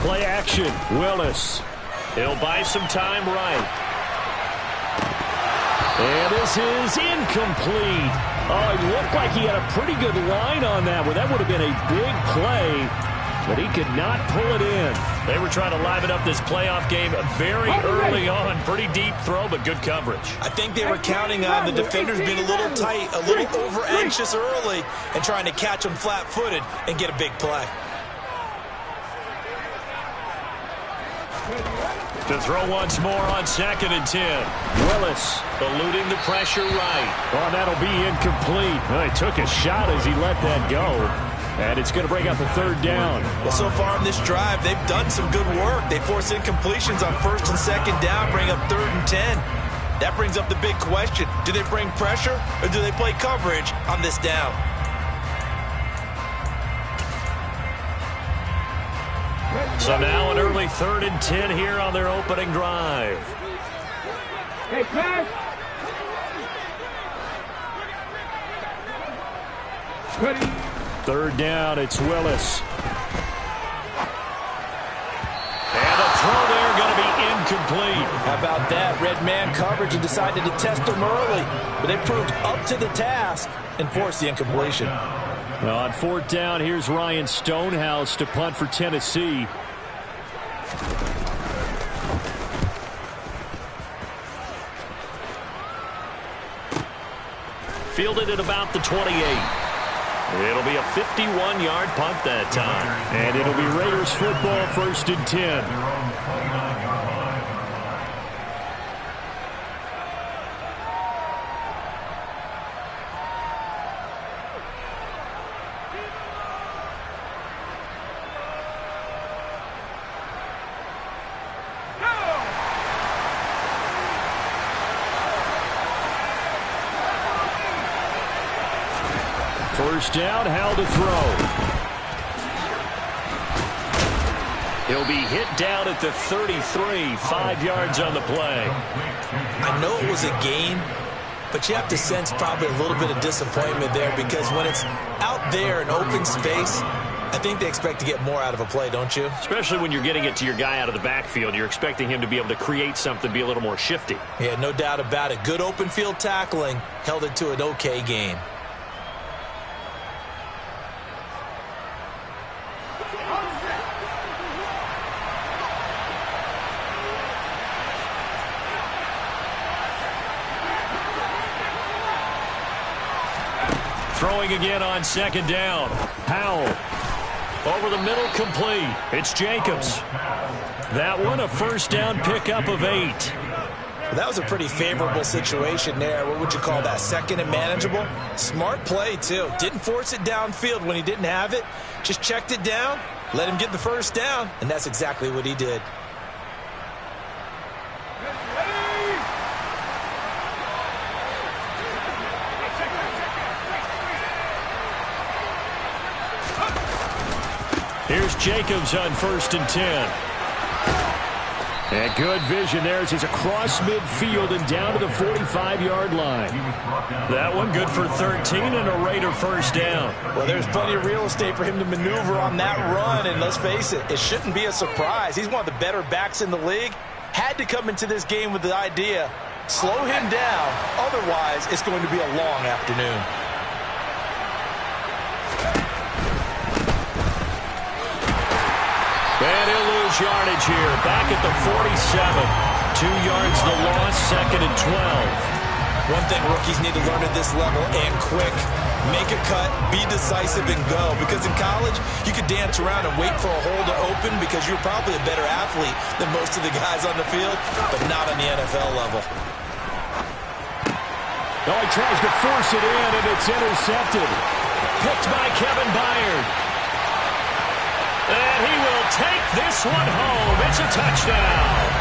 Play action. Willis. He'll buy some time right. And this is incomplete. Oh, he looked like he had a pretty good line on that one. That would have been a big play, but he could not pull it in. They were trying to liven up this playoff game very early on. Pretty deep throw, but good coverage. I think they were counting on the defenders being a little tight, a little over-anxious early, and trying to catch them flat-footed and get a big play. To throw once more on 2nd and 10. Willis eluding the pressure right. Oh, that'll be incomplete. Well, he took a shot as he let that go. And it's going to bring up a 3rd down. Well, so far in this drive, they've done some good work. They force incompletions on 1st and 2nd down, bring up 3rd and 10. That brings up the big question. Do they bring pressure or do they play coverage on this down? So now an early 3rd and 10 here on their opening drive. Hey, pass. 3rd down, it's Willis. And a throw there going to be incomplete. How about that? Red man coverage and decided to test them early. But they proved up to the task and forced the incompletion. Well, on 4th down, here's Ryan Stonehouse to punt for Tennessee. Fielded at about the 28. It'll be a 51-yard punt that time. And it'll be Raiders football, 1st and 10. First down, Howell to throw. He'll be hit down at the 33, 5 yards on the play. I know it was a gain, but you have to sense probably a little bit of disappointment there because when it's out there in open space, I think they expect to get more out of a play, don't you? Especially when you're getting it to your guy out of the backfield. You're expecting him to be able to create something, be a little more shifty. Yeah, no doubt about it. Good open field tackling held it to an okay gain. Throwing again on 2nd down. Howell. Over the middle, complete. It's Jacobs. That one, a 1st down pickup of 8. That was a pretty favorable situation there. What would you call that? 2nd and manageable? Smart play, too. Didn't force it downfield when he didn't have it. Just checked it down, let him get the 1st down, and that's exactly what he did. Here's Jacobs on 1st and 10. And good vision there as he's across midfield and down to the 45-yard line. That one good for 13 and a Raider 1st down. Well, there's plenty of real estate for him to maneuver on that run, and let's face it, it shouldn't be a surprise. He's one of the better backs in the league. Had to come into this game with the idea, slow him down, otherwise it's going to be a long afternoon. And he'll lose yardage here. Back at the 47. 2 yards the loss, 2nd and 12. One thing rookies need to learn at this level, and quick. Make a cut, be decisive, and go. Because in college, you could dance around and wait for a hole to open because you're probably a better athlete than most of the guys on the field, but not on the NFL level. Oh, he tries to force it in, and it's intercepted. Picked by Kevin Byard. And he will take this one home. It's a touchdown.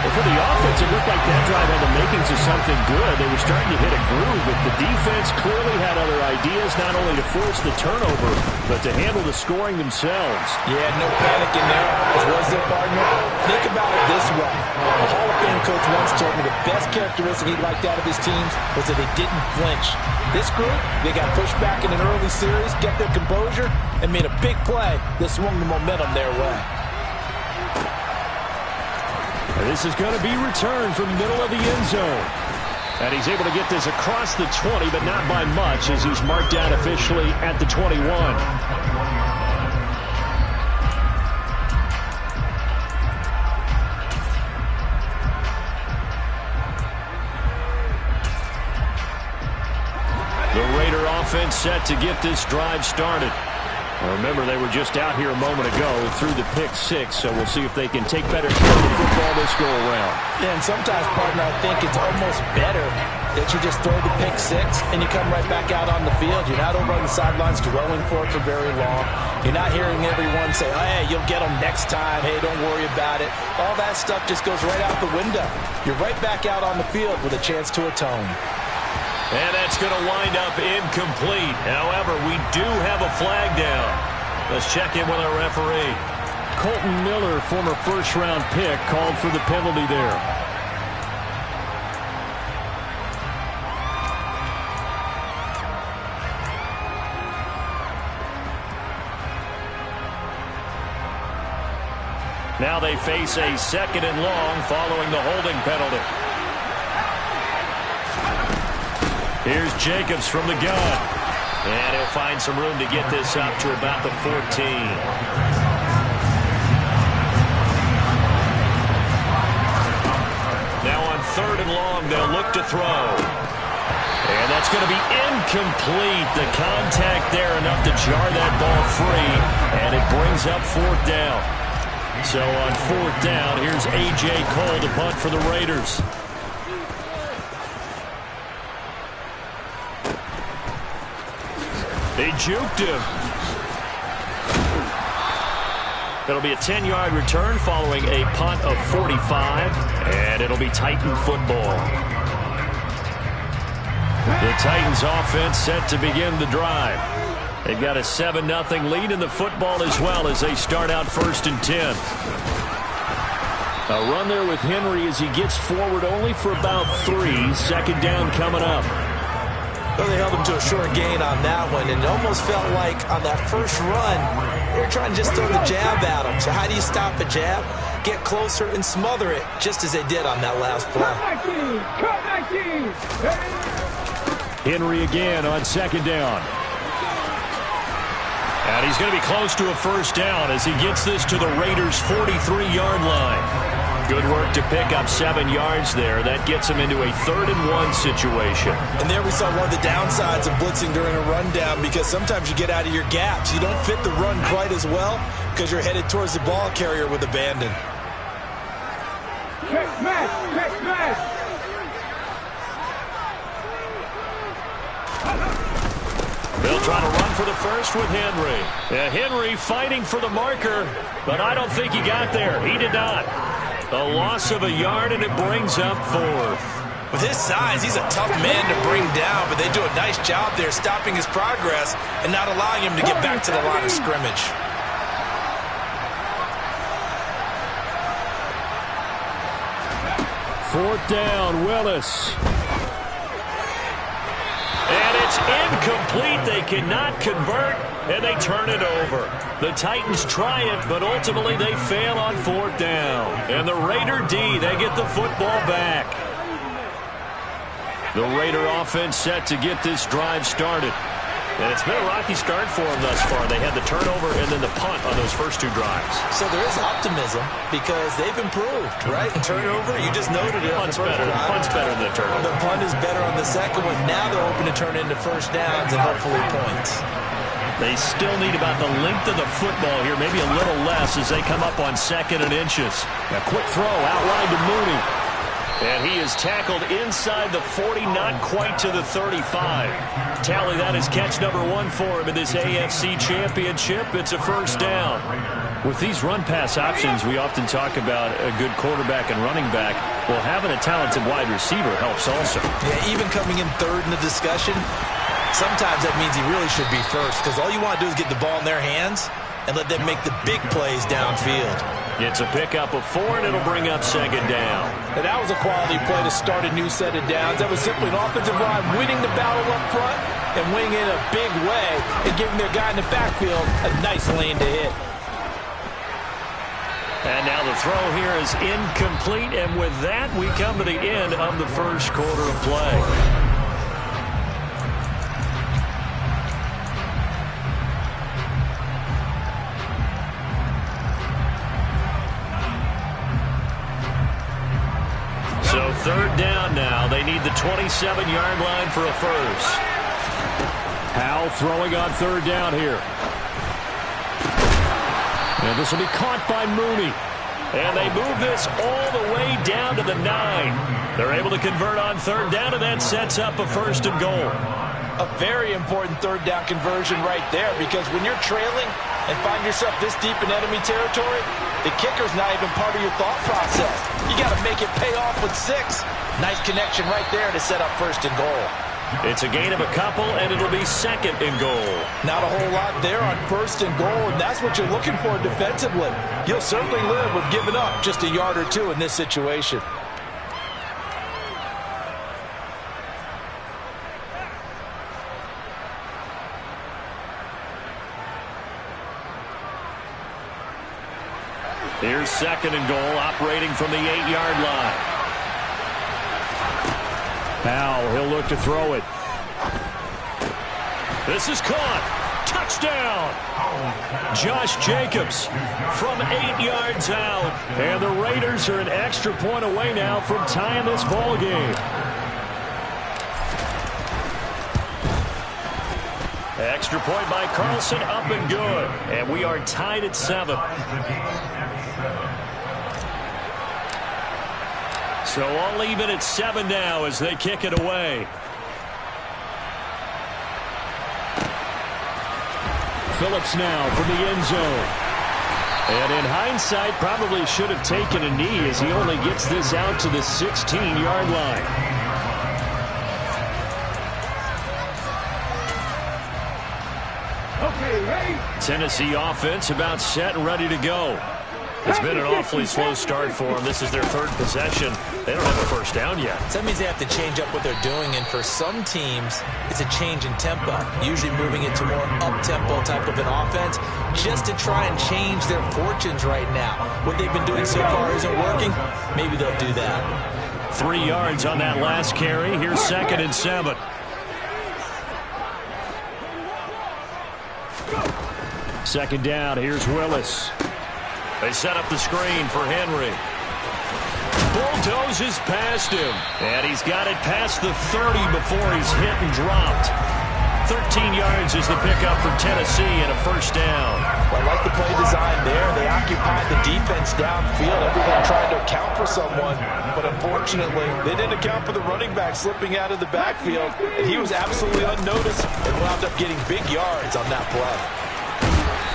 Well, for the offense, it looked like that drive had the makings of something good. They were starting to hit a groove, but the defense clearly had other ideas, not only to force the turnover, but to handle the scoring themselves. Yeah, no panic in there, as was their partner. Think about it this way. A Hall of Fame coach once told me the best characteristic he liked out of his teams was that they didn't flinch. This group, they got pushed back in an early series, kept their composure, and made a big play that swung the momentum their way. This is going to be returned from the middle of the end zone. And he's able to get this across the 20, but not by much, as he's marked down officially at the 21. The Raider offense set to get this drive started. Remember, they were just out here a moment ago through the pick six, so we'll see if they can take better care of the football this go-around. Yeah, and sometimes, partner, I think it's almost better that you just throw the pick six and you come right back out on the field. You're not over on the sidelines dwelling for it for very long. You're not hearing everyone say, oh, hey, you'll get them next time. Hey, don't worry about it. All that stuff just goes right out the window. You're right back out on the field with a chance to atone. And that's going to wind up incomplete. However, we do have a flag down. Let's check in with our referee. Colton Miller, former first-round pick, called for the penalty there. Now they face a second and long following the holding penalty. Here's Jacobs from the gun. And he'll find some room to get this up to about the 14. Now on third and long, they'll look to throw. And that's going to be incomplete. The contact there enough to jar that ball free. And it brings up fourth down. So on fourth down, here's A.J. Cole to punt for the Raiders. They juked him. It'll be a 10-yard return following a punt of 45, and it'll be Titan football. The Titans offense set to begin the drive. They've got a 7-0 lead in the football as well as they start out first and 10. A run there with Henry as he gets forward only for about 3. Second down coming up. Well, they held him to a short gain on that one, and it almost felt like on that first run, they were trying to just throw the jab at him. So how do you stop a jab? Get closer and smother it, just as they did on that last play. Henry again on second down. And he's going to be close to a first down as he gets this to the Raiders' 43-yard line. Good work to pick up 7 yards there. That gets him into a 3rd and 1 situation. And there we saw one of the downsides of blitzing during a rundown, because sometimes you get out of your gaps. You don't fit the run quite as well because you're headed towards the ball carrier with abandon. Check smash! Check smash! They'll try to run for the first with Henry. Henry fighting for the marker, but I don't think he got there. He did not. A loss of a yard, and it brings up 4th. With his size, he's a tough man to bring down, but they do a nice job there stopping his progress and not allowing him to get back to the line of scrimmage. Fourth down, Willis. And it's incomplete. They cannot convert, and they turn it over. The Titans try it, but ultimately they fail on 4th down. And the Raider D, they get the football back. The Raider offense set to get this drive started. And it's been a rocky start for them thus far. They had the turnover and then the punt on those first 2 drives. So there is optimism because they've improved, right? Turnover, you just noted it. Punt's better. Punt's better than the turnover. The punt is better on the second one. Now they're hoping to turn into first downs and hopefully points. They still need about the length of the football here, maybe a little less as they come up on 2nd and inches. A quick throw outline to Mooney. And he is tackled inside the 40, not quite to the 35. Tally that is catch number 1 for him in this AFC Championship. It's a first down. With these run-pass options, we often talk about a good quarterback and running back. Well, having a talented wide receiver helps also. Yeah, even coming in third in the discussion, sometimes that means he really should be first, because all you want to do is get the ball in their hands and let them make the big plays downfield. It's a pickup of 4, and it'll bring up second down. And that was a quality play to start a new set of downs. That was simply an offensive line winning the battle up front and winning in a big way and giving their guy in the backfield a nice lane to hit. And now the throw here is incomplete, and with that, we come to the end of the first quarter of play. So third down now. They need the 27-yard line for a first. Howell throwing on third down here. And this will be caught by Mooney. And they move this all the way down to the 9. They're able to convert on third down, and that sets up a first and goal. A very important third down conversion right there, because when you're trailing and find yourself this deep in enemy territory, the kicker's not even part of your thought process. You got to make it pay off with 6. Nice connection right there to set up first and goal. It's a gain of a couple, and it'll be second and goal. Not a whole lot there on first and goal, and that's what you're looking for defensively. You'll certainly live with giving up just a yard or 2 in this situation. Here's second and goal, operating from the 8-yard line. Now he'll look to throw it. This is caught. Touchdown. Josh Jacobs from 8 yards out. And the Raiders are an extra point away now from tying this ball game. Extra point by Carlson, up and good. And we are tied at 7. So all even at 7 now as they kick it away. Phillips now from the end zone. And in hindsight, probably should have taken a knee as he only gets this out to the 16-yard line. Okay, ready? Tennessee offense about set and ready to go. It's been an awfully slow start for them. This is their 3rd possession. They don't have a first down yet. So that means they have to change up what they're doing, and for some teams, it's a change in tempo, usually moving it to more up-tempo type of an offense, just to try and change their fortunes right now. What they've been doing so far isn't working. Maybe they'll do that. 3 yards on that last carry. Here's second and 7. Second down. Here's Willis. They set up the screen for Henry. Bulldozes past him. And he's got it past the 30 before he's hit and dropped. 13 yards is the pickup for Tennessee and a first down. I like the play design there. They occupied the defense downfield. Everyone tried to account for someone, but unfortunately, they didn't account for the running back slipping out of the backfield, and he was absolutely unnoticed and wound up getting big yards on that play.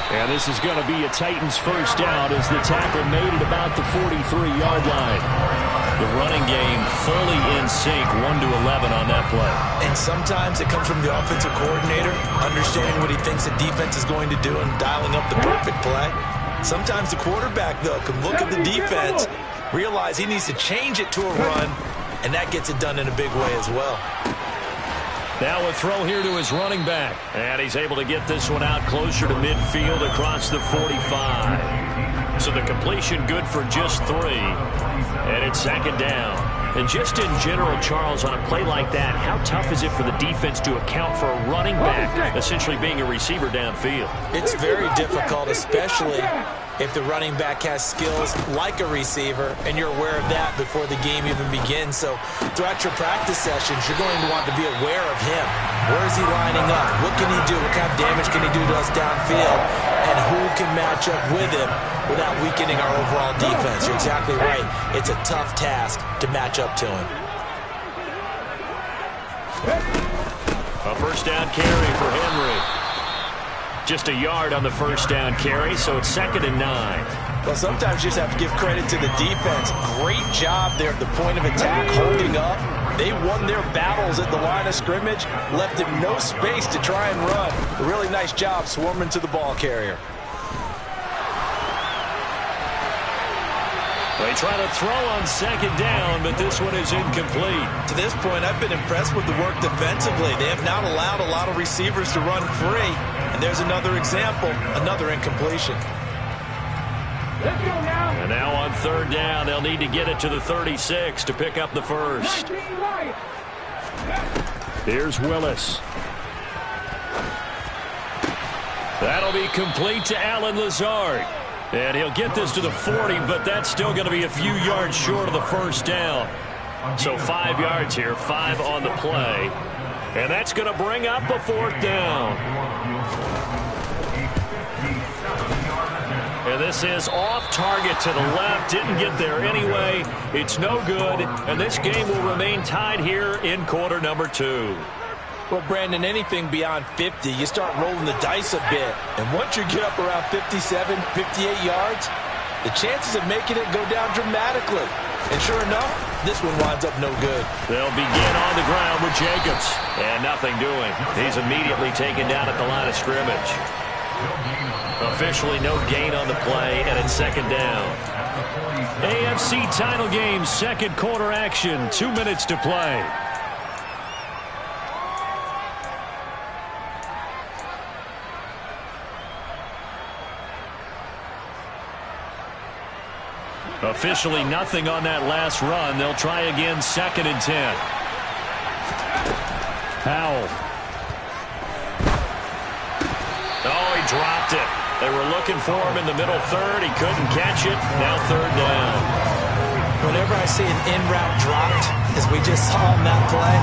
And this is going to be a Titans first down as the tackle made it about the 43-yard line. The running game fully in sync, 1 to 11 on that play. And sometimes it comes from the offensive coordinator, understanding what he thinks the defense is going to do and dialing up the perfect play. Sometimes the quarterback, though, can look at the defense, realize he needs to change it to a run, and that gets it done in a big way as well. Now a throw here to his running back. And he's able to get this one out closer to midfield across the 45. So the completion good for just 3. And it's second down. And just in general, Charles, on a play like that, how tough is it for the defense to account for a running back essentially being a receiver downfield? It's very difficult, especially if the running back has skills like a receiver, and you're aware of that before the game even begins. So throughout your practice sessions, you're going to want to be aware of him. Where is he lining up? What can he do? What kind of damage can he do to us downfield? and who can match up with him without weakening our overall defense. You're exactly right. It's a tough task to match up to him. A first down carry for Henry. Just a yard on the first down carry, so it's 2nd and 9. Well, sometimes you just have to give credit to the defense. Great job there at the point of attack, holding up. They won their battles at the line of scrimmage, left him no space to try and run. A really nice job swarming to the ball carrier. They try to throw on 2nd down, but this one is incomplete. To this point, I've been impressed with the work defensively. They have not allowed a lot of receivers to run free. And there's another example, another incompletion. Let's go now. And now on 3rd down, they'll need to get it to the 36 to pick up the first. 19 right. Here's Willis. That'll be complete to Allen Lazard. And he'll get this to the 40, but that's still going to be a few yards short of the first down. So 5 yards here, 5 on the play. And that's going to bring up a 4th down. And this is off target to the left. Didn't get there anyway. It's no good. And this game will remain tied here in quarter number 2. Well, Brandon, anything beyond 50, you start rolling the dice a bit. And once you get up around 57, 58 yards, the chances of making it go down dramatically. And sure enough, this one winds up no good. They'll begin on the ground with Jacobs. And nothing doing. He's immediately taken down at the line of scrimmage. Officially no gain on the play, and it's 2nd down. AFC title game, 2nd quarter action. 2 minutes to play. Officially nothing on that last run. They'll try again, 2nd and 10. Powell. Oh, he dropped it. They were looking for him in the middle third. He couldn't catch it. Now 3rd down. Whenever I see an in-route dropped, as we just saw on that play,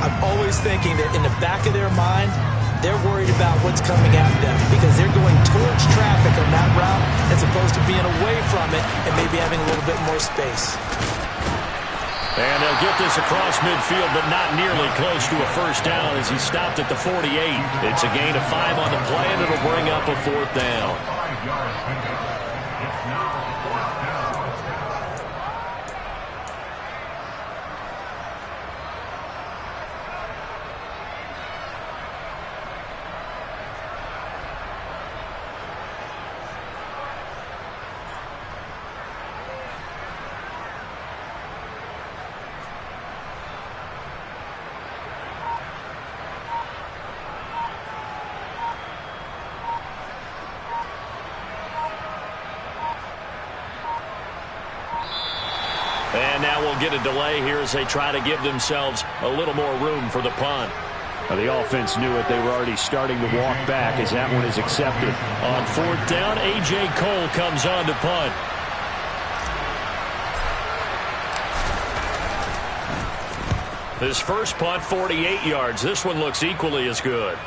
I'm always thinking that in the back of their mind, they're worried about what's coming at them because they're going towards traffic on that route as opposed to being away from it and maybe having a little bit more space. And they'll get this across midfield, but not nearly close to a first down as he stopped at the 48. It's a gain of 5 on the play, and it'll bring up a 4th down. And now we'll get a delay here as they try to give themselves a little more room for the punt. The offense knew it. They were already starting to walk back as that one is accepted. On 4th down, A.J. Cole comes on to punt. His first punt, 48 yards. This one looks equally as good.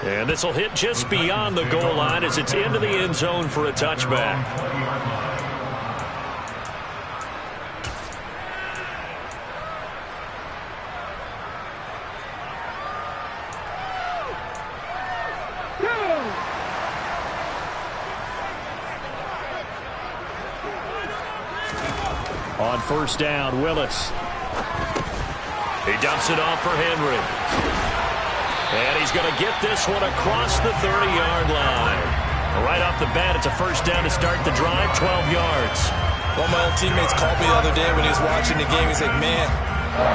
And this will hit just beyond the goal line as it's into the end zone for a touchback. On 1st down, Willis. He dumps it off for Henry. And he's going to get this one across the 30-yard line. Right off the bat, it's a first down to start the drive, 12 yards. One of my old teammates called me the other day when he was watching the game. He's like, man,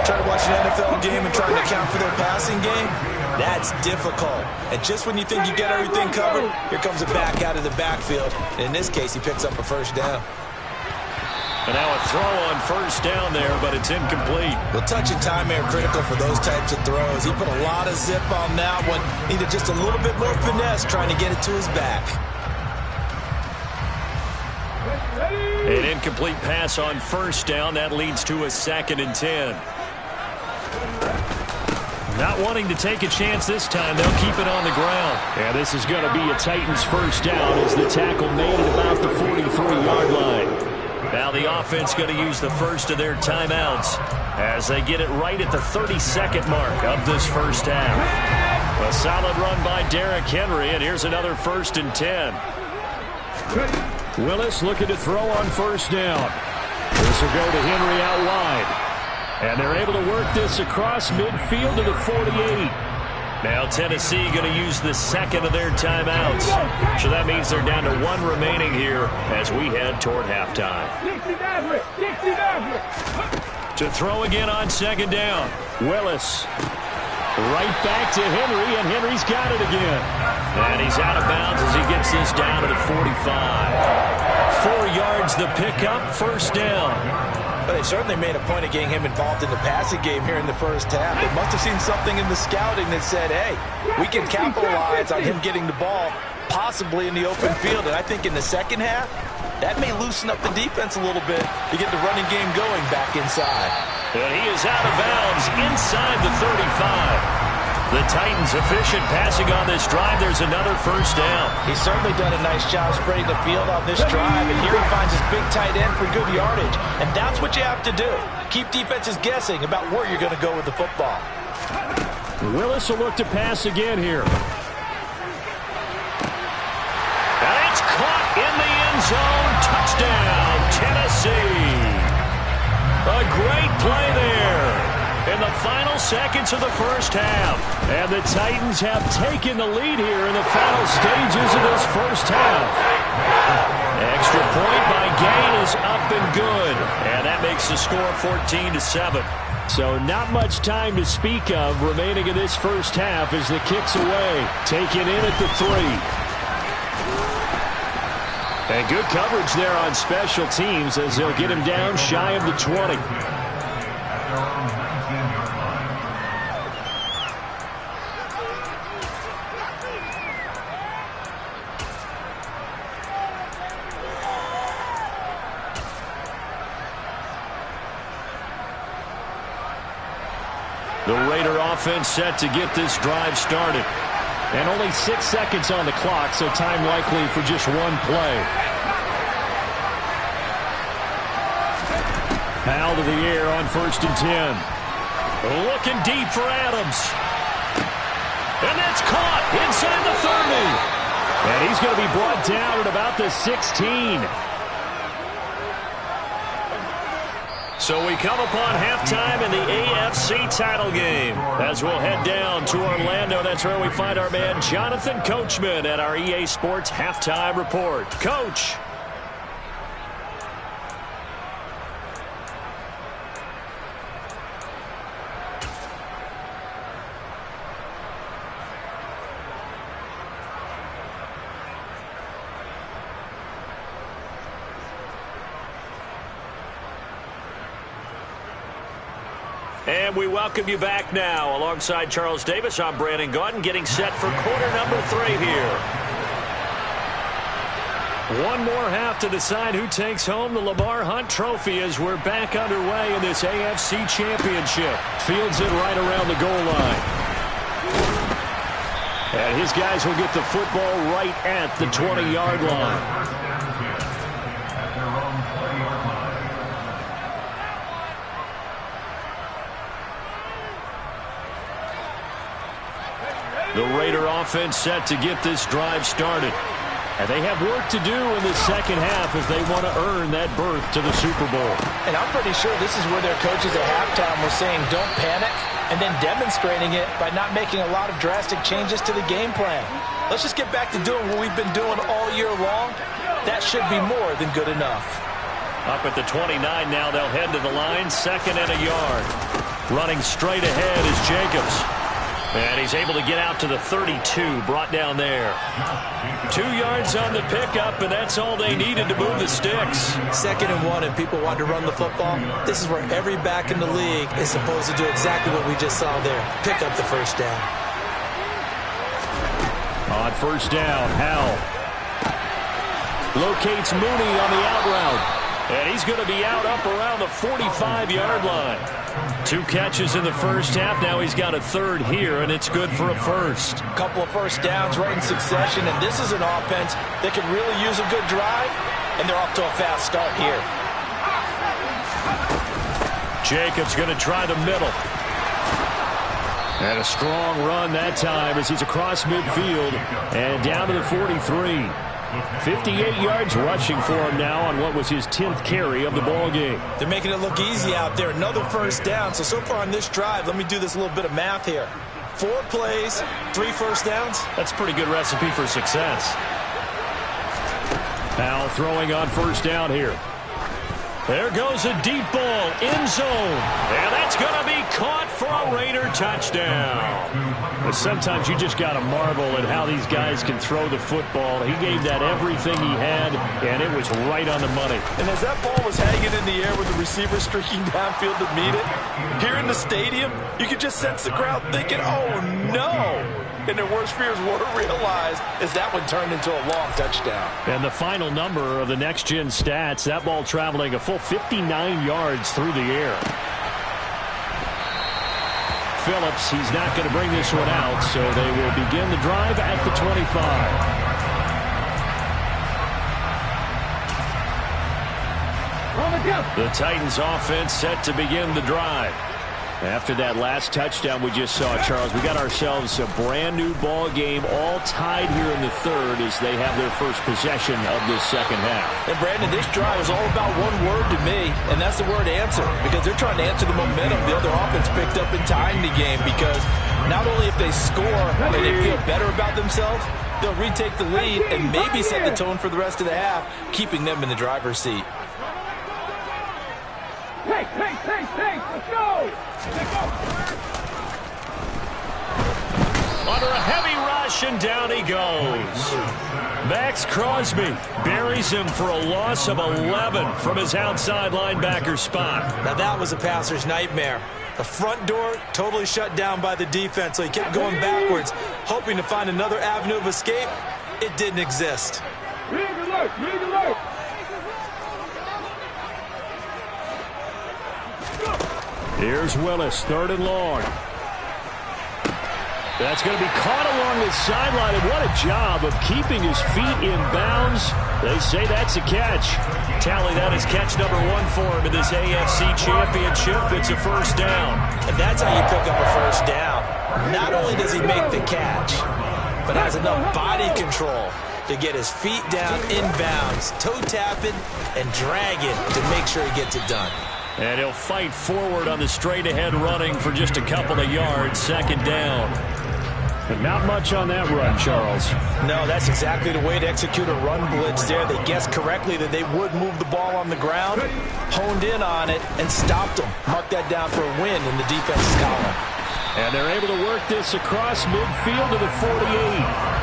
trying to watch an NFL game and trying to account for their passing game, that's difficult. And just when you think you get everything covered, here comes a back out of the backfield. And in this case, he picks up a first down. And now a throw on 1st down there, but it's incomplete. Well, touch and time are critical for those types of throws. He put a lot of zip on that one. Needed just a little bit more finesse trying to get it to his back. An incomplete pass on 1st down. That leads to a 2nd and 10. Not wanting to take a chance this time, they'll keep it on the ground. And this is going to be a Titans first down as the tackle made at about the 43-yard line. Now the offense going to use the first of their timeouts as they get it right at the 32nd mark of this first half. A solid run by Derrick Henry, and here's another 1st and 10. Willis looking to throw on first down. This will go to Henry out wide. And they're able to work this across midfield to the 48. Now Tennessee going to use the second of their timeouts. So that means they're down to 1 remaining here as we head toward halftime. To throw again on second down. Willis. Right back to Henry, and Henry's got it again. And he's out of bounds as he gets this down to the 45. 4 yards the pickup, first down. But they certainly made a point of getting him involved in the passing game here in the first half. They must have seen something in the scouting that said, hey, we can capitalize on him getting the ball possibly in the open field. And I think in the second half, that may loosen up the defense a little bit to get the running game going back inside. And he is out of bounds inside the 35. The Titans efficient passing on this drive. There's another first down. He's certainly done a nice job spreading the field on this drive, and here he finds his big tight end for good yardage. And that's what you have to do. Keep defenses guessing about where you're going to go with the football. Willis will look to pass again here. And it's caught in the end zone. Touchdown, Tennessee. A great play there in the final seconds of the first half. And the Titans have taken the lead here in the final stages of this first half. Extra point by Gain is up and good. And that makes the score 14-7. So not much time to speak of remaining in this first half as the kick's away. Taken in at the 3. And good coverage there on special teams as they'll get him down shy of the 20. The Raider offense set to get this drive started. And only 6 seconds on the clock, so time likely for just one play. Powell to the air on 1st and 10. Looking deep for Adams. And that's caught inside the 30. And he's going to be brought down at about the 16. So we come upon halftime in the AFC title game. As we'll head down to Orlando, that's where we find our man Jonathan Coachman at our EA Sports Halftime Report. Coach. And we welcome you back now. Alongside Charles Davis, I'm Brandon Gaudin, getting set for quarter number 3 here. One more half to decide who takes home the Lamar Hunt Trophy as we're back underway in this AFC Championship. Fields it right around the goal line. And his guys will get the football right at the 20-yard line. The Raider offense set to get this drive started. And they have work to do in the second half if they want to earn that berth to the Super Bowl. And I'm pretty sure this is where their coaches at halftime were saying don't panic, and then demonstrating it by not making a lot of drastic changes to the game plan. Let's just get back to doing what we've been doing all year long. That should be more than good enough. Up at the 29 now, they'll head to the line, 2nd and a yard. Running straight ahead is Jacobs. And he's able to get out to the 32, brought down there. 2 yards on the pickup, and that's all they needed to move the sticks. 2nd and 1, and people want to run the football. This is where every back in the league is supposed to do exactly what we just saw there. Pick up the first down. On first down, Howell locates Mooney on the out route. And he's going to be out up around the 45-yard line. 2 catches in the first half. Now he's got a third here, and it's good for a first. A couple of first downs right in succession, and this is an offense that can really use a good drive, and they're off to a fast start here. Jacobs going to try the middle. And a strong run that time as he's across midfield and down to the 43. 58 yards rushing for him now on what was his 10th carry of the ball game. They're making it look easy out there. Another first down. So far on this drive, let me do this little bit of math here. 4 plays, 3 first downs. That's a pretty good recipe for success. Now throwing on first down here. There goes a deep ball, end zone. And that's going to be caught for a Raider touchdown. But sometimes you just got to marvel at how these guys can throw the football. He gave that everything he had, and it was right on the money. And as that ball was hanging in the air with the receiver streaking downfield to meet it, here in the stadium, you could just sense the crowd thinking, oh, no. And their worst fears were realized as that one turned into a long touchdown. And the final number of the next-gen stats, that ball traveling a full 59 yards through the air. Phillips, he's not going to bring this one out, so they will begin the drive at the 25. The Titans offense set to begin the drive. After that last touchdown we just saw, Charles, we got ourselves a brand new ball game, all tied here in the third as they have their first possession of this second half. And Brandon, this drive is all about one word to me, and that's the word answer, because they're trying to answer the momentum the other offense picked up in tying the game, because not only if they score and they feel better about themselves, they'll retake the lead and maybe set the tone for the rest of the half, keeping them in the driver's seat. Hey, let's go! Under a heavy rush, and down he goes. Max Crosby buries him for a loss of 11 from his outside linebacker spot. Now that was a passer's nightmare. The front door totally shut down by the defense, so he kept going backwards, hoping to find another avenue of escape. It didn't exist. Rig alert! Here's Willis, 3rd and long. That's going to be caught along the sideline, and what a job of keeping his feet in bounds. They say that's a catch. Tally, that is catch number 1 for him in this AFC Championship. It's a first down. And that's how you pick up a first down. Not only does he make the catch, but has enough body control to get his feet down in bounds, toe tapping and dragging to make sure he gets it done. And he'll fight forward on the straight-ahead running for just a couple of yards, second down. But not much on that run, Charles. No, that's exactly the way to execute a run blitz there. They guessed correctly that they would move the ball on the ground, honed in on it, and stopped them. Mark that down for a win in the defense's column. And they're able to work this across midfield to the 48.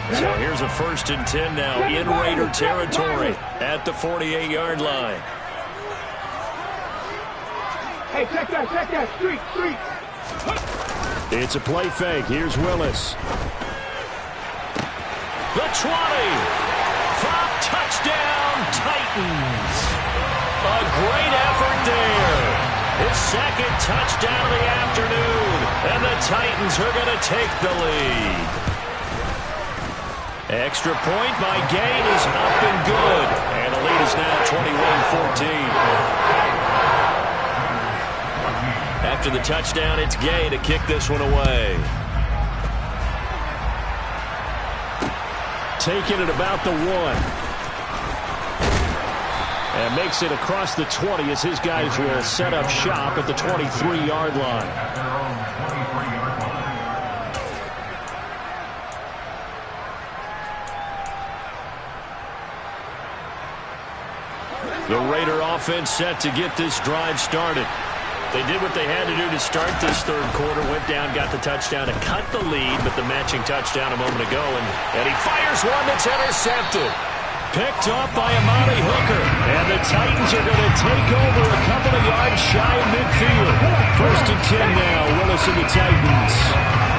So here's a 1st and 10 now in Raider territory at the 48-yard line. Hey, check that, street. It's a play fake. Here's Willis. The 20. From touchdown, Titans. A great effort there. His 2nd touchdown of the afternoon. And the Titans are going to take the lead. Extra point by Gain is up and good. And the lead is now 21-14. After the touchdown, it's Gay to kick this one away. Taking it about the 1. And makes it across the 20 as his guys will set up shop at the 23-yard line. The Raider offense set to get this drive started. They did what they had to do to start this third quarter. Went down, got the touchdown to cut the lead, but the matching touchdown a moment ago. And he fires one that's intercepted. Picked off by Amari Hooker. And the Titans are going to take over a couple of yards shy of midfield. 1st and 10 now. Willis and the Titans.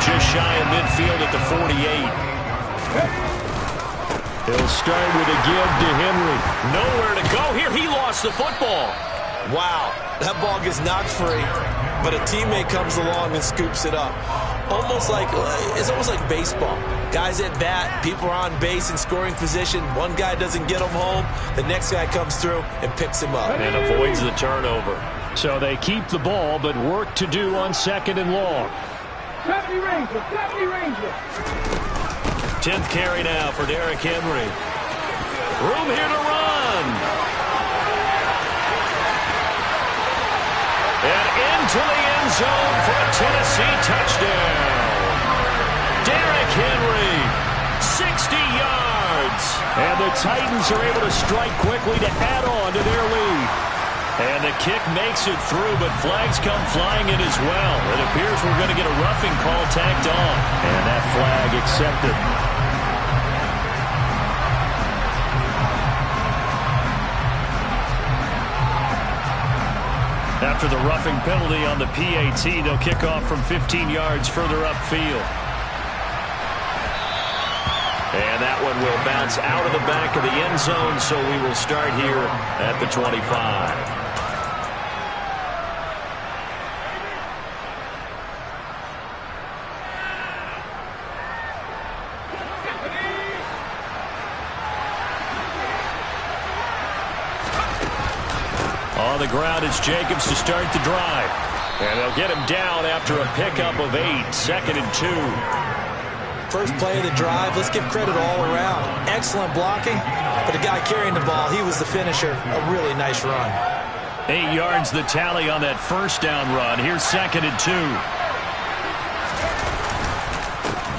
Just shy of midfield at the 48. He'll start with a give to Henry. Nowhere to go here. He lost the football. Wow, that ball gets knocked free, but a teammate comes along and scoops it up. It's almost like baseball. Guys at bat, people are on base in scoring position. One guy doesn't get him home. The next guy comes through and picks him up. And avoids the turnover. So they keep the ball, but work to do on 2nd and long. 70 Ranger, 70 Ranger. 10th carry now for Derrick Henry. Room here to run. And into the end zone for a Tennessee touchdown. Derrick Henry, 60 yards. And the Titans are able to strike quickly to add on to their lead. And the kick makes it through, but flags come flying in as well. It appears we're going to get a roughing call tacked on. And that flag accepted. After the roughing penalty on the PAT, they'll kick off from 15 yards further upfield. And that one will bounce out of the back of the end zone, so we will start here at the 25. On the ground, it's Jacobs to start the drive. And they'll get him down after a pickup of 8, 2nd and 2. First play of the drive, let's give credit all around. Excellent blocking, but the guy carrying the ball, he was the finisher. A really nice run. 8 yards the tally on that first down run. Here's 2nd and 2.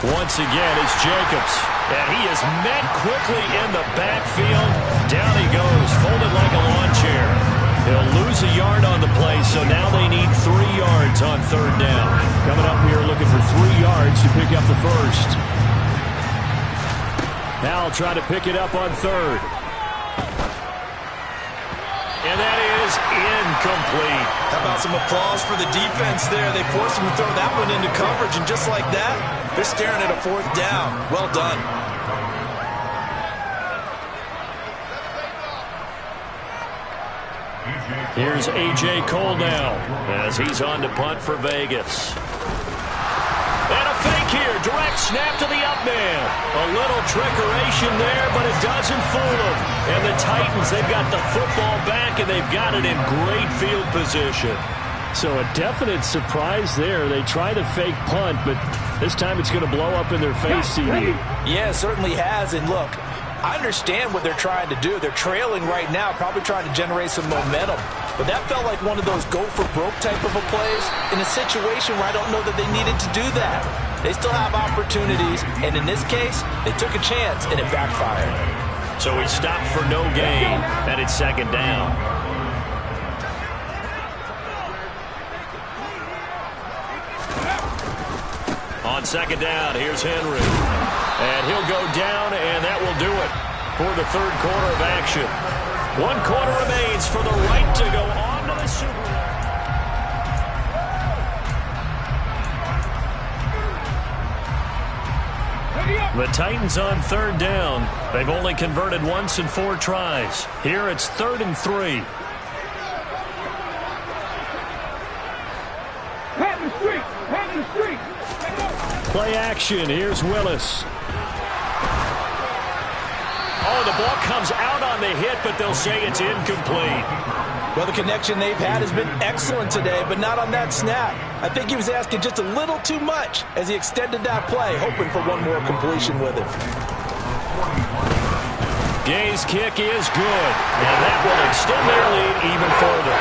Once again, it's Jacobs. And he is met quickly in the backfield. Down he goes, folded like a lawn chair. He'll lose a yard on the play, so now they need 3 yards on 3rd down. Coming up here looking for 3 yards to pick up the first. Now I'll try to pick it up on 3rd. And that is incomplete. How about some applause for the defense there? They forced him to throw that one into coverage, and just like that, they're staring at a 4th down. Well done. Here's A.J. Cole now as he's on to punt for Vegas. And a fake here. Direct snap to the up man. A little trickeration there, but it doesn't fool them. And the Titans, they've got the football back, and they've got it in great field position. So a definite surprise there. They try the fake punt, but this time it's going to blow up in their face, CD. Yeah, it certainly has. And look, I understand what they're trying to do. They're trailing right now, probably trying to generate some momentum. But that felt like one of those go-for-broke type of a plays in a situation where I don't know that they needed to do that. They still have opportunities, and in this case, they took a chance, and it backfired. So he stopped for no gain, and it's 2nd down. On 2nd down, here's Henry. And he'll go down, and that will do it for the 3rd quarter of action. 1 quarter remains for the right to go on to the Super Bowl. The Titans on 3rd down. They've only converted once in 4 tries. Here it's 3rd and 3. Hand the street, hand the street. Play action. Here's Willis. Oh, the ball comes out on the hit, but they'll say it's incomplete. Well, the connection they've had has been excellent today, but not on that snap. I think he was asking just a little too much as he extended that play, hoping for one more completion with it. Gay's kick is good, and that will extend their lead even further.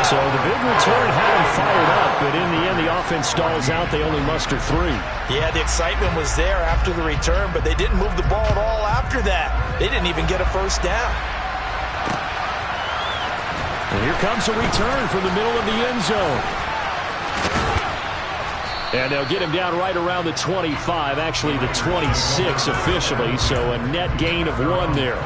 So the big return had them fired up, but in the end, the offense stalls out. They only muster 3. Yeah, the excitement was there after the return, but they didn't move the ball at all after that. They didn't even get a first down. And here comes a return from the middle of the end zone. And they'll get him down right around the 25, actually the 26 officially, so a net gain of 1 there.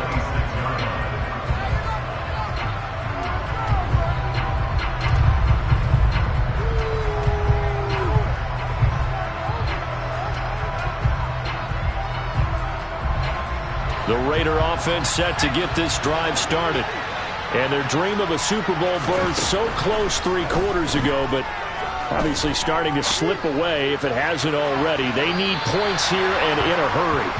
The Raider offense set to get this drive started. And their dream of a Super Bowl berth so close 3 quarters ago, but obviously starting to slip away if it hasn't already. They need points here and in a hurry.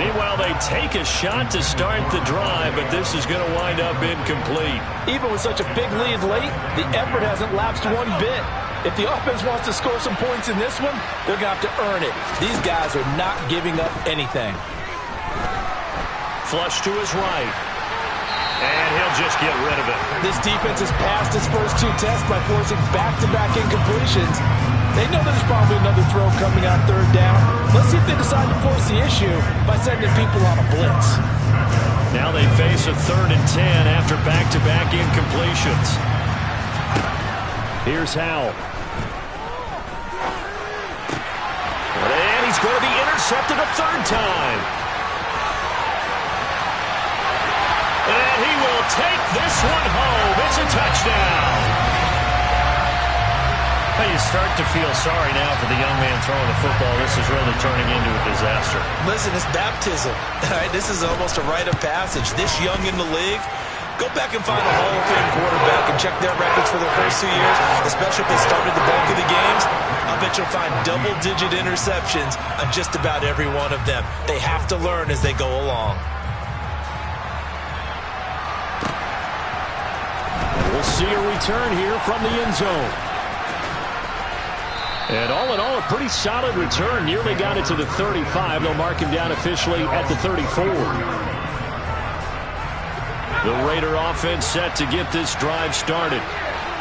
Meanwhile, they take a shot to start the drive, but this is going to wind up incomplete. Even with such a big lead late, the effort hasn't lapsed one bit. If the offense wants to score some points in this one, they're going to have to earn it. These guys are not giving up anything. Flush to his right. And he'll just get rid of it. This defense has passed its first 2 tests by forcing back-to-back incompletions. They know there's probably another throw coming on 3rd down. Let's see if they decide to force the issue by sending people on a blitz. Now they face a 3rd and 10 after back-to-back incompletions. Here's Howell. And he's going to be intercepted a 3rd time. And he will take this one home. It's a touchdown. Well, you start to feel sorry now for the young man throwing the football. This is really turning into a disaster. Listen, it's baptism. All right, this is almost a rite of passage. This young in the league, go back and find a Hall of Fame quarterback and check their records for their first 2 years, especially if they started the bulk of the games. I'll bet you'll find double-digit interceptions on just about every one of them. They have to learn as they go along. We'll see a return here from the end zone. And all in all, a pretty solid return. Nearly got it to the 35. They'll mark him down officially at the 34. The Raider offense set to get this drive started.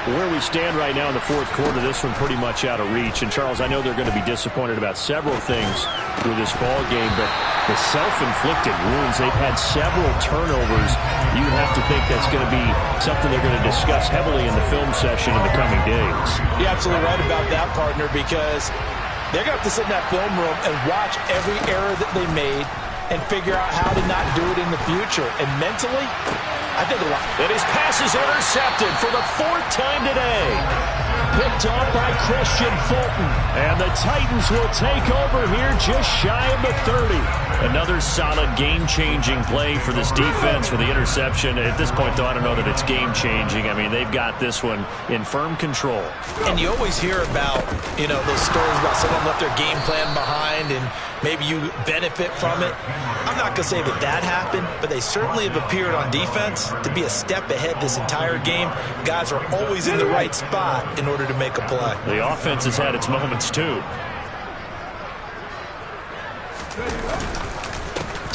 Where we stand right now in the 4th quarter, this one pretty much out of reach. And, Charles, I know they're going to be disappointed about several things with this ball game, but the self-inflicted wounds, they've had several turnovers. You have to think that's going to be something they're going to discuss heavily in the film session in the coming days. You're absolutely right about that, partner, because they're going to have to sit in that film room and watch every error that they made and figure out how to not do it in the future. And mentally, I think a lot. And his pass is intercepted for the 4th time today. Picked off by Christian Fulton. And the Titans will take over here just shy of the 30. Another solid game-changing play for this defense for the interception. At this point, though, I don't know that it's game-changing. I mean, they've got this one in firm control. And you always hear about, those stories about someone left their game plan behind and maybe you benefit from it. I'm not going to say that that happened, but they certainly have appeared on defense to be a step ahead this entire game. Guys are always in the right spot in order to make a play. The offense has had its moments, too.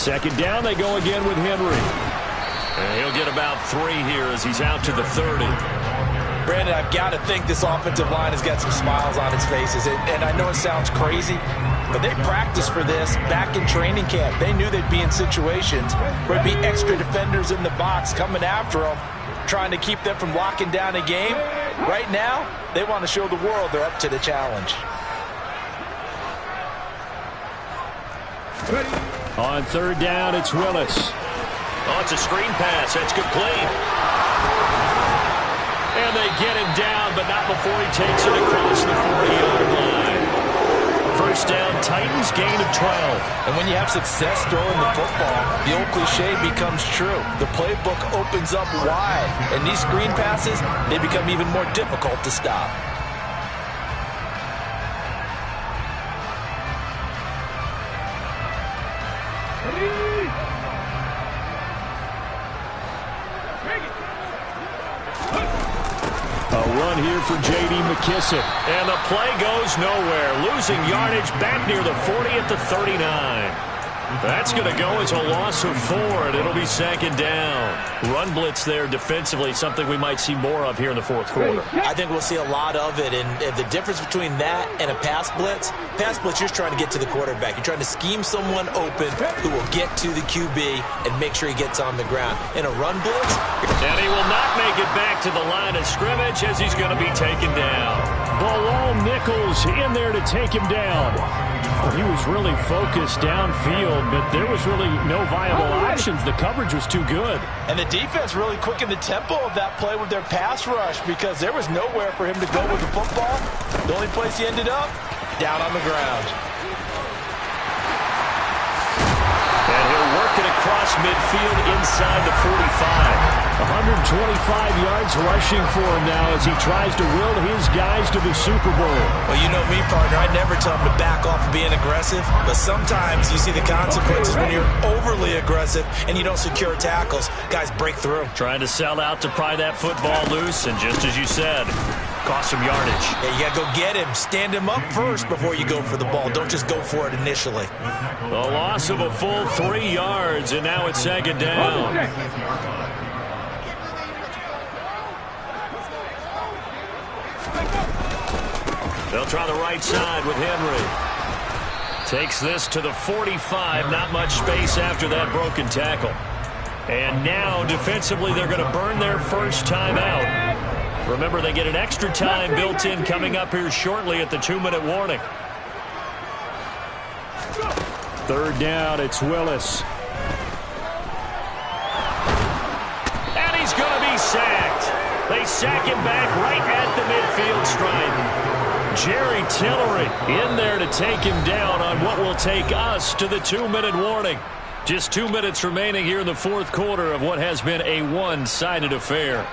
2nd down, they go again with Henry. And he'll get about 3 here as he's out to the 30. Brandon, I've got to think this offensive line has got some smiles on its faces. And I know it sounds crazy, but they practiced for this back in training camp. They knew they'd be in situations where there'd be extra defenders in the box coming after them, trying to keep them from locking down a game. Right now, they want to show the world they're up to the challenge. On 3rd down, it's Willis. Oh, it's a screen pass. That's complete. And they get him down, but not before he takes it across the 40-yard line. 1st down, Titans, gain of 12. And when you have success throwing the football, the old cliche becomes true. The playbook opens up wide, and these screen passes, they become even more difficult to stop. A run here for J.D. McKissick. And the play goes nowhere. Losing yardage back near the 40 at the 39. That's going to go as a loss of 4, and it'll be 2nd down. Run blitz there defensively, something we might see more of here in the 4th quarter. I think we'll see a lot of it, and the difference between that and a pass blitz, you're trying to get to the quarterback. You're trying to scheme someone open who will get to the QB and make sure he gets on the ground. In a run blitz, and he will not make it back to the line of scrimmage as he's going to be taken down. Bilal Nichols in there to take him down. He was really focused downfield, but there was really no viable options. The coverage was too good. And the defense really quickened the tempo of that play with their pass rush because there was nowhere for him to go with the football. The only place he ended up, down on the ground. And he'll work it across across midfield inside the 45. 125 yards rushing for him now as he tries to will his guys to the Super Bowl. Well, you know me, partner. I never tell him to back off of being aggressive, but sometimes you see the consequences when you're overly aggressive and you don't secure tackles. Guys break through. Trying to sell out to pry that football loose, and just as you said, cost some yardage. Yeah, you got to go get him. Stand him up first before you go for the ball. Don't just go for it initially. A loss of a full 3 yards, and now it's second down. They'll try the right side with Henry. Takes this to the 45. Not much space after that broken tackle. And now, defensively, they're going to burn their first time out. Remember, they get an extra time built in coming up here shortly at the 2-minute warning. Third down, it's Willis. And he's going to be sacked. They sack him back right at the midfield stripe. Jerry Tillery in there to take him down on what will take us to the 2-minute warning. Just 2 minutes remaining here in the fourth quarter of what has been a one-sided affair.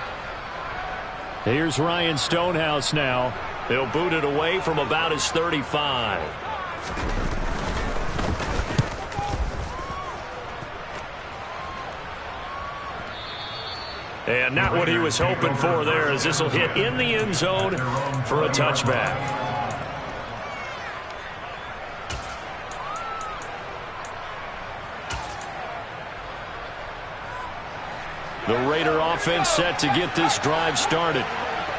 Here's Ryan Stonehouse now. He'll boot it away from about his 35. And not what he was hoping for there, as this will hit in the end zone for a touchback. The Raider offense set to get this drive started.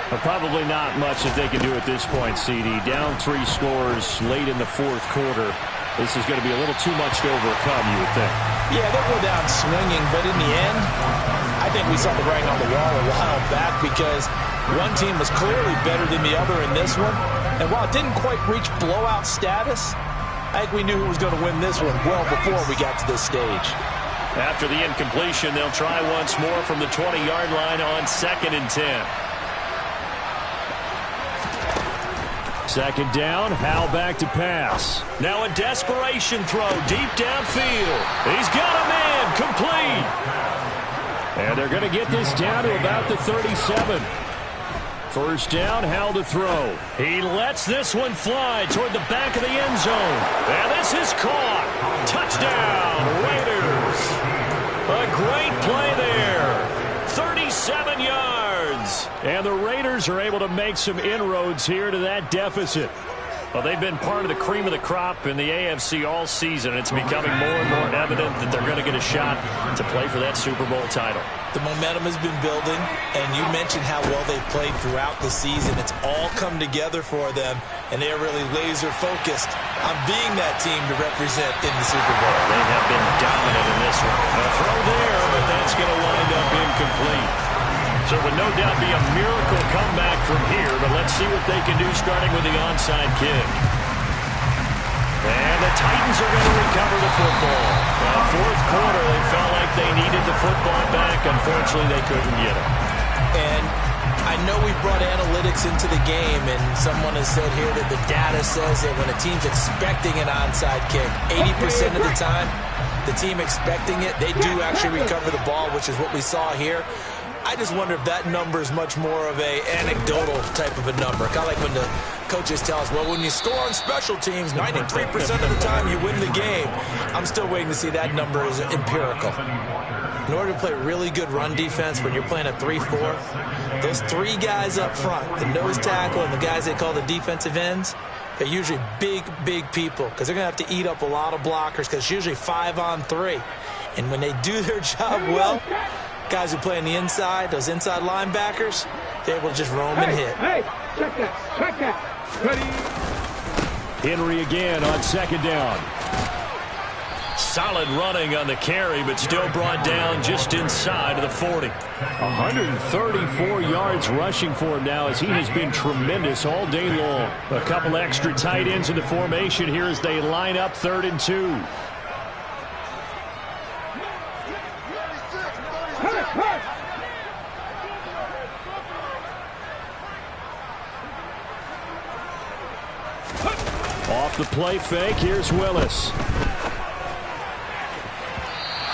But probably not much that they can do at this point, CD. Down 3 scores late in the fourth quarter. This is going to be a little too much to overcome, you would think. Yeah, they'll go down swinging, but in the end, I think we saw the writing on the wall a while back because one team was clearly better than the other in this one. And while it didn't quite reach blowout status, I think we knew who was going to win this one well before we got to this stage. After the incompletion, they'll try once more from the 20-yard line on 2nd and 10. Second down, Howell back to pass. Now a desperation throw deep downfield. He's got a man, complete. And they're going to get this down to about the 37. First down, Howell to throw. He lets this one fly toward the back of the end zone. And this is caught. Touchdown, Raiders. A great play there. 37 yards. And the Raiders are able to make some inroads here to that deficit. Well, they've been part of the cream of the crop in the AFC all season. It's becoming more and more evident that they're going to get a shot to play for that Super Bowl title. The momentum has been building, and you mentioned how well they've played throughout the season. It's all come together for them, and they're really laser-focused on being that team to represent in the Super Bowl. They have been dominant in this one. A throw there, but that's going to wind up incomplete. So it would no doubt be a miracle comeback from here, but let's see what they can do starting with the onside kick. And the Titans are going to recover the football. Well, fourth quarter, they felt like they needed the football back. Unfortunately, they couldn't get it. And I know we brought analytics into the game, and someone has said here that the data says that when a team's expecting an onside kick, 80% of the time, the team expecting it, they do actually recover the ball, which is what we saw here. I just wonder if that number is much more of a anecdotal type of a number. Kind of like when the coaches tell us, well, when you score on special teams, 93% of the time you win the game. I'm still waiting to see that number is empirical. In order to play really good run defense when you're playing a 3-4, those 3 guys up front, the nose tackle and the guys they call the defensive ends, they're usually big, big people because they're going to have to eat up a lot of blockers because it's usually 5-on-3. And when they do their job well, guys who play on the inside, those inside linebackers, they're able to just roam and hit. Hey, check that. Ready? Henry again on second down. Solid running on the carry, but still brought down just inside of the 40. 134 yards rushing for him now as he has been tremendous all day long. A couple extra tight ends in the formation here as they line up 3rd and 2. Off the play fake, here's Willis.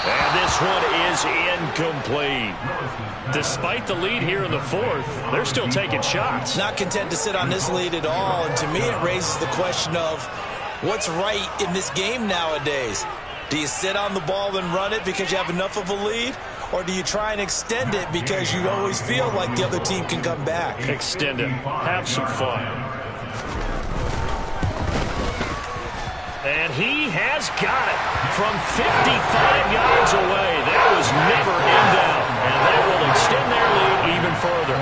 And And this one is incomplete. Despite the lead here in the fourth, they're still taking shots. Not content to sit on this lead at all, and to me it raises the question of what's right in this game nowadays. Do you sit on the ball and run it because you have enough of a lead? Or do you try and extend it because you always feel like the other team can come back? Extend it. Have some fun. And he has got it from 55 yards away. That was never in doubt. And that will extend their lead even further.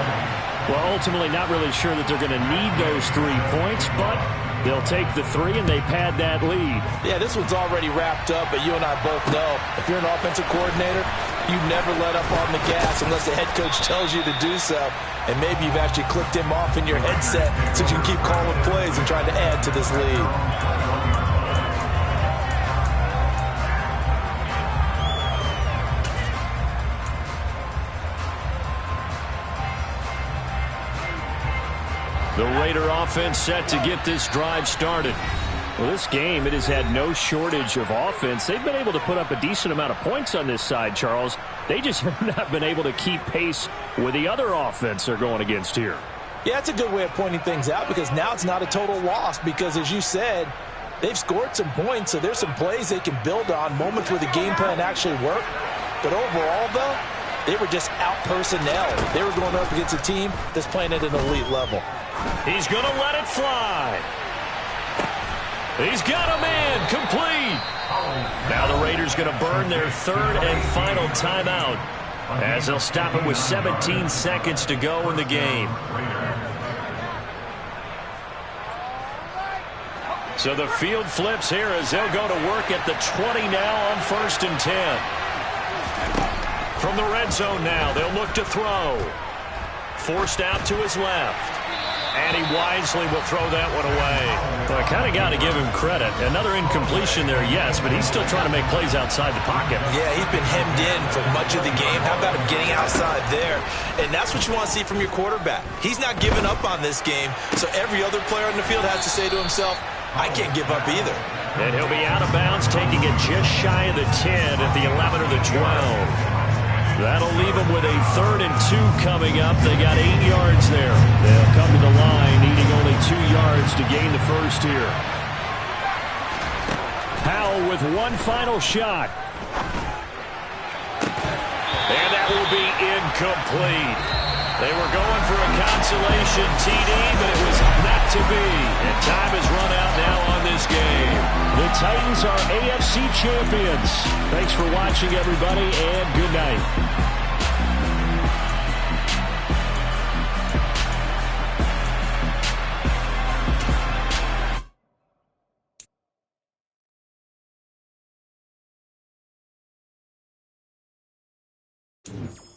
Well, ultimately not really sure that they're going to need those 3 points, but they'll take the 3 and they pad that lead. Yeah, this one's already wrapped up, but you and I both know if you're an offensive coordinator, you never let up on the gas unless the head coach tells you to do so. And maybe you've actually clicked him off in your headset so you can keep calling plays and trying to add to this lead. The Raider offense set to get this drive started. Well, this game, it has had no shortage of offense. They've been able to put up a decent amount of points on this side, Charles. They just have not been able to keep pace with the other offense they're going against here. Yeah, that's a good way of pointing things out because now it's not a total loss because, as you said, they've scored some points, so there's some plays they can build on, moments where the game plan actually worked. But overall, though, they were just out-personnel. They were going up against a team that's playing at an elite level. He's going to let it fly. He's got him in. Complete. Now the Raiders going to burn their third and final timeout as they'll stop it with 17 seconds to go in the game. So the field flips here as they'll go to work at the 20 now on 1st and 10. From the red zone now, they'll look to throw. Forced out to his left. And he wisely will throw that one away. Well, I kind of got to give him credit. Another incompletion there, yes, but he's still trying to make plays outside the pocket. Yeah, he's been hemmed in for much of the game. How about him getting outside there? And that's what you want to see from your quarterback. He's not giving up on this game, so every other player on the field has to say to himself, I can't give up either. And he'll be out of bounds, taking it just shy of the 10 at the 11 or the 12. That'll leave them with a 3rd and 2 coming up. They got 8 yards there. They'll come to the line, needing only 2 yards to gain the first here. Powell with one final shot. And that will be incomplete. They were going for a consolation TD, but it was not to be. And time has run out now on this game. The Titans are AFC champions. Thanks for watching, everybody, and good night. You